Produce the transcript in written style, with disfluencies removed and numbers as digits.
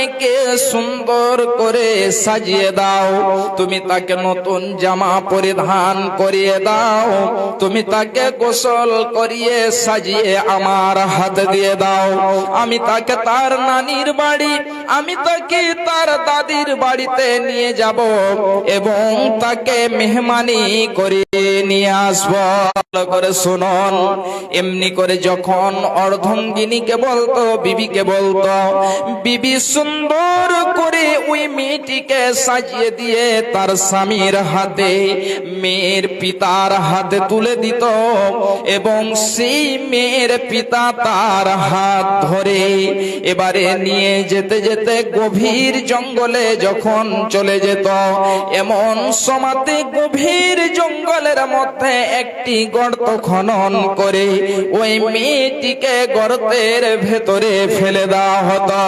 মেয়েকে সুন্দর করে সাজিয়ে দাও, তুমি তাকে নতুন জামা পরিধান করিয়ে দাও, তুমি তাকে গোসল করিয়ে সাজিয়ে আমার হাত দিয়ে দাও। আমি তাকে তার নানির বাড়ি, আমি তাকে তার দাদির বাড়িতে নিয়ে যাব এবং তাকে মেহমানি করে নিয়ে আসবো। ভালো করে শুনুন, এমনি করে যখন অর্ধঙ্গিনীকে বলতো, বিবিকে বলতো, বিবি সুন্দর করে ওই মেয়েটিকে সাজিয়ে দিয়ে তার স্বামীর হাতে, মেয়ের পিতার হাতে তুলে দিত এবং সেই মেয়ের পিতা তার হাত ধরে এবারে নিয়ে যেতে যেতে গভীর জঙ্গলে যখন চলে যেত, এমন সময়তে গভীর জঙ্গলের মধ্যে একটি গর্ত খনন করে ওই মেয়েটিকে গর্তের ভেতরে ফেলে দেওয়া হতো।